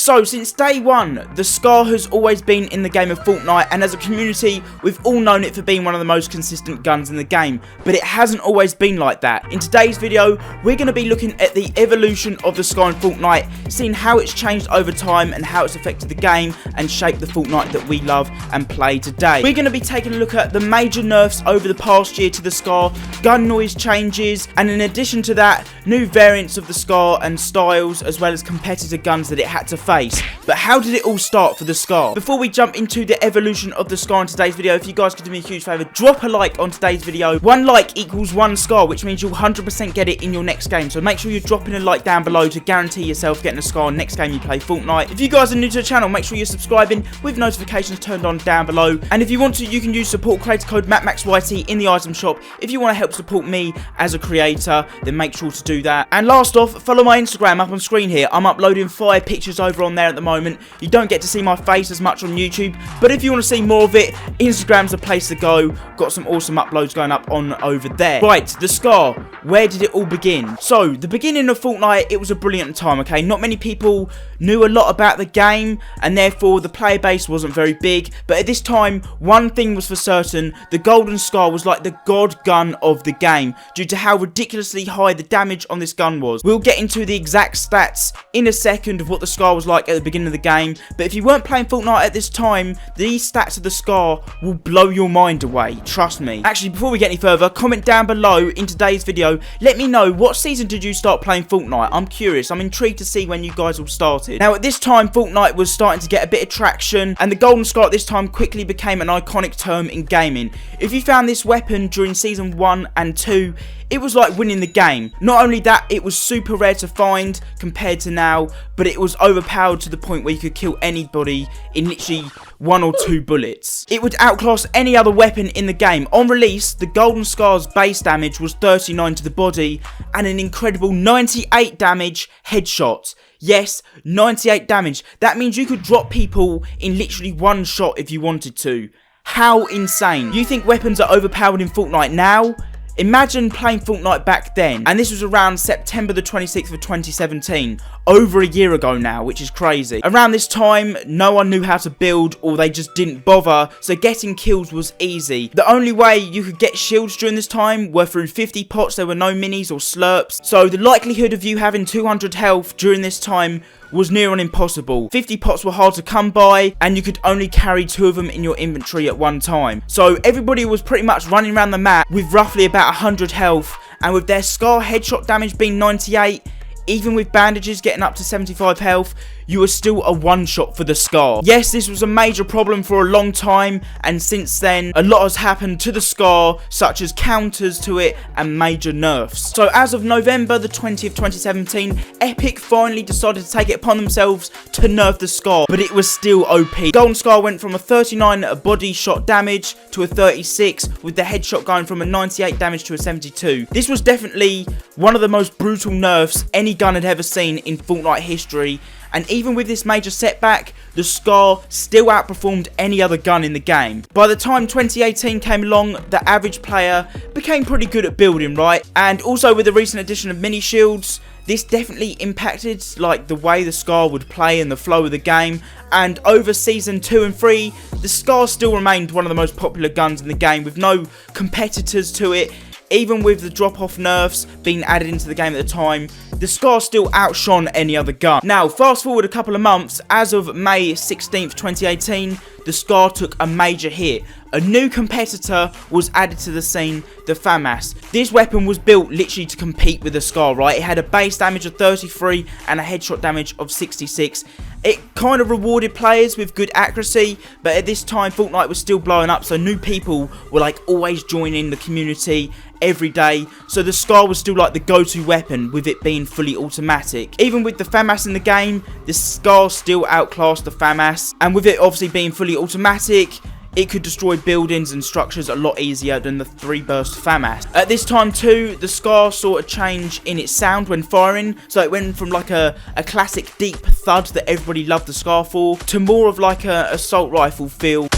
So, since day one, the SCAR has always been in the game of Fortnite, and as a community, we've all known it for being one of the most consistent guns in the game, but it hasn't always been like that. In today's video, we're going to be looking at the evolution of the SCAR in Fortnite, seeing how it's changed over time and how it's affected the game and shaped the Fortnite that we love and play today. We're going to be taking a look at the major nerfs over the past year to the SCAR, gun noise changes, and in addition to that, new variants of the SCAR and styles, as well as competitor guns that it had to face. But how did it all start for the SCAR? Before we jump into the evolution of the SCAR in today's video, if you guys could do me a huge favour, drop a like on today's video. One like equals one SCAR, which means you'll 100% get it in your next game. So make sure you're dropping a like down below to guarantee yourself getting a SCAR next game you play Fortnite. If you guys are new to the channel, make sure you're subscribing with notifications turned on down below. And if you want to, you can use support creator code MACMACSYT in the item shop. If you want to help support me as a creator, then make sure to do that. And last off, follow my Instagram up on screen here. I'm uploading 5 pictures over on there at the moment. You don't get to see my face as much on YouTube, but if you want to see more of it, Instagram's the place to go. Got some awesome uploads going up on over there. Right, the SCAR, where did it all begin? So, the beginning of Fortnite, it was a brilliant time, okay? Not many people knew a lot about the game, and therefore the player base wasn't very big, but at this time, one thing was for certain: the golden SCAR was like the god gun of the game, due to how ridiculously high the damage on this gun was. We'll get into the exact stats in a second of what the SCAR was like at the beginning of the game, but if you weren't playing Fortnite at this time, these stats of the SCAR will blow your mind away, trust me. Actually, before we get any further, comment down below in today's video, let me know what season did you start playing Fortnite. I'm curious, I'm intrigued to see when you guys all started. Now at this time, Fortnite was starting to get a bit of traction, and the golden SCAR at this time quickly became an iconic term in gaming. If you found this weapon during season 1 and 2, it was like winning the game. Not only that, it was super rare to find compared to now, but it was overpowered to the point where you could kill anybody in literally 1 or 2 bullets. It would outclass any other weapon in the game. On release, the golden SCAR's base damage was 39 to the body and an incredible 98 damage headshot. Yes, 98 damage. That means you could drop people in literally one shot if you wanted to. How insane. You think weapons are overpowered in Fortnite now? Imagine playing Fortnite back then, and this was around September the 26th of 2017, over a year ago now, which is crazy. Around this time, no one knew how to build, or they just didn't bother, so getting kills was easy. The only way you could get shields during this time were through 50 pots. There were no minis or slurps, so the likelihood of you having 200 health during this time was near on impossible. 50 pots were hard to come by, and you could only carry 2 of them in your inventory at one time. So everybody was pretty much running around the map with roughly about 100 health, and with their SCAR headshot damage being 98, even with bandages getting up to 75 health, you were still a one-shot for the SCAR. Yes, this was a major problem for a long time, and since then, a lot has happened to the SCAR, such as counters to it and major nerfs. So as of November the 20th, 2017, Epic finally decided to take it upon themselves to nerf the SCAR, but it was still OP. Golden SCAR went from a 39 body shot damage to a 36, with the headshot going from a 98 damage to a 72. This was definitely one of the most brutal nerfs any gun had ever seen in Fortnite history, and even with this major setback, the SCAR still outperformed any other gun in the game. By the time 2018 came along, the average player became pretty good at building, right? And also with the recent addition of mini shields, this definitely impacted like the way the SCAR would play and the flow of the game, and over season 2 and 3, the SCAR still remained one of the most popular guns in the game with no competitors to it. Even with the drop-off nerfs being added into the game at the time, the SCAR still outshone any other gun. Now, fast forward a couple of months, as of May 16th, 2018, the SCAR took a major hit. A new competitor was added to the scene, the FAMAS. This weapon was built literally to compete with the SCAR, right? It had a base damage of 33 and a headshot damage of 66. It kind of rewarded players with good accuracy, but at this time Fortnite was still blowing up, so new people were like always joining the community every day, so the SCAR was still like the go-to weapon with it being fully automatic. Even with the FAMAS in the game, the SCAR still outclassed the FAMAS, and with it obviously being fully automatic, it could destroy buildings and structures a lot easier than the 3-burst FAMAS. At this time too, the SCAR saw a change in its sound when firing, so it went from like a classic deep thud that everybody loved the SCAR for, to more of like a assault rifle feel.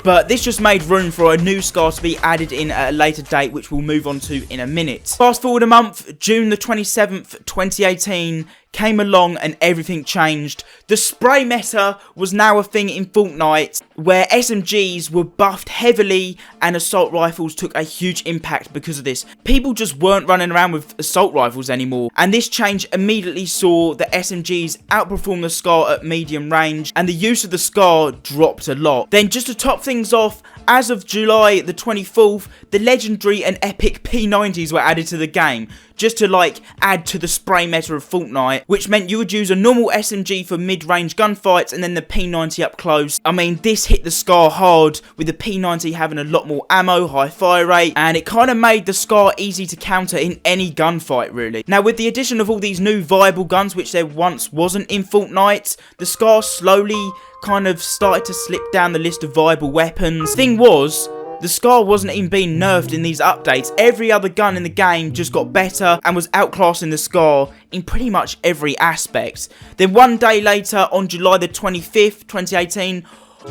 but this just made room for a new scar to be added in at a later date, which we'll move on to in a minute. Fast forward a month, June the 27th, 2018 came along and everything changed. The spray meta was now a thing in Fortnite, where SMGs were buffed heavily and assault rifles took a huge impact because of this. People just weren't running around with assault rifles anymore, and this change immediately saw the SMGs outperform the SCAR at medium range, and the use of the SCAR dropped a lot. Then just to top things off, as of July the 24th, the legendary and epic P90s were added to the game, just to like add to the spray meta of Fortnite, which meant you would use a normal SMG for mid-range gunfights and then the P90 up close. I mean, this hit the SCAR hard, with the P90 having a lot more ammo, high fire rate, and it kind of made the SCAR easy to counter in any gunfight really. Now with the addition of all these new viable guns, which there once wasn't in Fortnite, the SCAR slowly kind of started to slip down the list of viable weapons. Thing was, the SCAR wasn't even being nerfed in these updates. Every other gun in the game just got better and was outclassing the SCAR in pretty much every aspect. Then one day later, on July the 25th, 2018,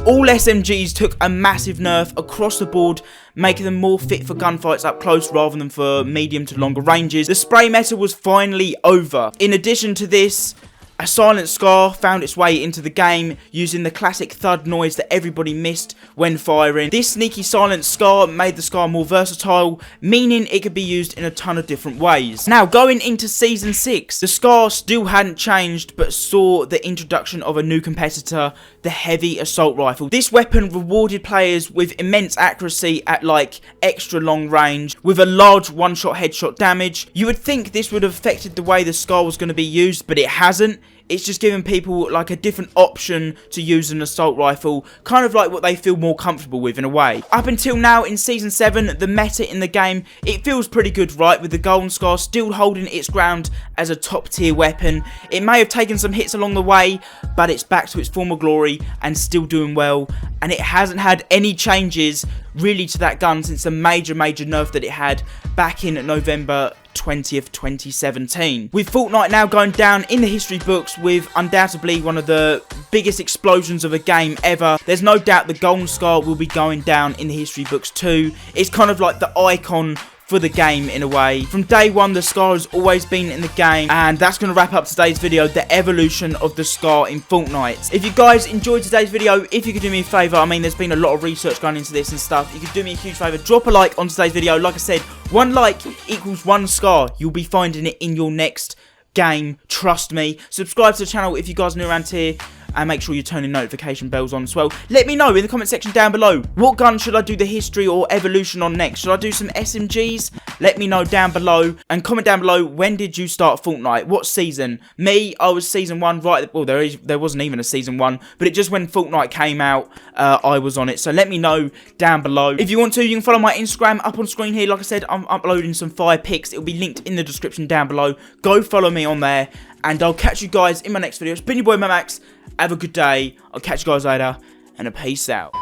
all SMGs took a massive nerf across the board, making them more fit for gunfights up close rather than for medium to longer ranges. The spray meta was finally over. In addition to this, a silent SCAR found its way into the game using the classic thud noise that everybody missed when firing. This sneaky silent SCAR made the SCAR more versatile, meaning it could be used in a ton of different ways. Now going into Season 6, the SCAR still hadn't changed but saw the introduction of a new competitor, the heavy assault rifle. This weapon rewarded players with immense accuracy at like extra long range, with a large one-shot headshot damage. You would think this would have affected the way the SCAR was going to be used, but it hasn't. It's just giving people like a different option to use an assault rifle, kind of like what they feel more comfortable with in a way. Up until now in Season 7, the meta in the game, it feels pretty good, right, with the golden SCAR still holding its ground as a top tier weapon. It may have taken some hits along the way, but it's back to its former glory and still doing well, and it hasn't had any changes really to that gun since the major nerf that it had back in November 20th, 2017. With Fortnite now going down in the history books with undoubtedly one of the biggest explosions of a game ever, there's no doubt the golden SCAR will be going down in the history books too. It's kind of like the icon for the game in a way. From day one, the SCAR has always been in the game, and that's going to wrap up today's video, the evolution of the SCAR in Fortnite. If you guys enjoyed today's video, if you could do me a favour, I mean there's been a lot of research going into this and stuff, you could do me a huge favour, drop a like on today's video. Like I said, one like equals one SCAR. You'll be finding it in your next game, trust me. Subscribe to the channel if you guys are new around here, and make sure you're turning notification bells on as well. Let me know in the comment section down below, what gun should I do the history or evolution on next? Should I do some SMGs? Let me know down below, and comment down below, when did you start Fortnite? What season? Me, I was Season 1, right, well there wasn't even a Season 1, but it just when Fortnite came out, I was on it, so let me know down below. If you want to, you can follow my Instagram up on screen here. Like I said, I'm uploading some fire pics, it'll be linked in the description down below. Go follow me on there, and I'll catch you guys in my next video. It's been your boy MACMACS. Have a good day. I'll catch you guys later, and a peace out.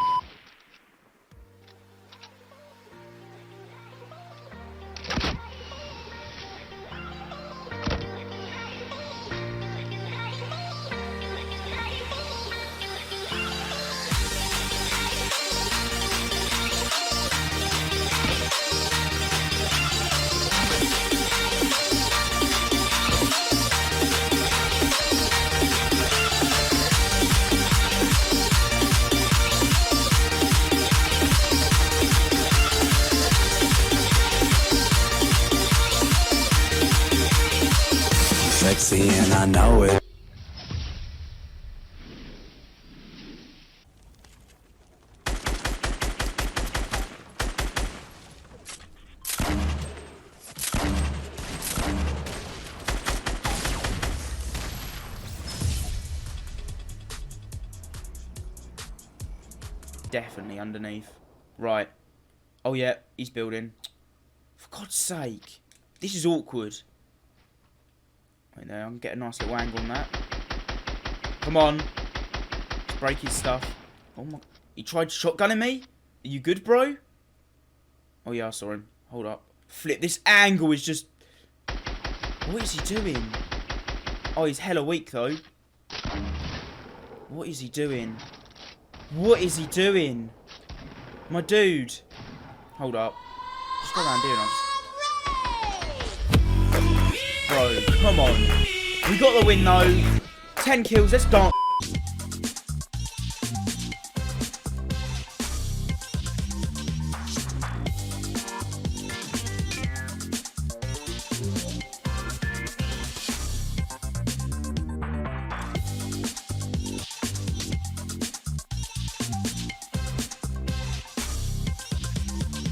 Sexy and I know it. Definitely underneath. Right. Oh yeah, he's building. For God's sake. This is awkward. Wait there, I can get a nice little angle on that. Come on. Let's break his stuff. Oh my. He tried shotgunning me? Are you good, bro? Oh yeah, I saw him. Hold up. Flip. This angle is just... What is he doing? Oh, he's hella weak though. What is he doing? What is he doing? My dude. Hold up. Just go around here and bro, come on. We got the win though. 10 kills, let's dance.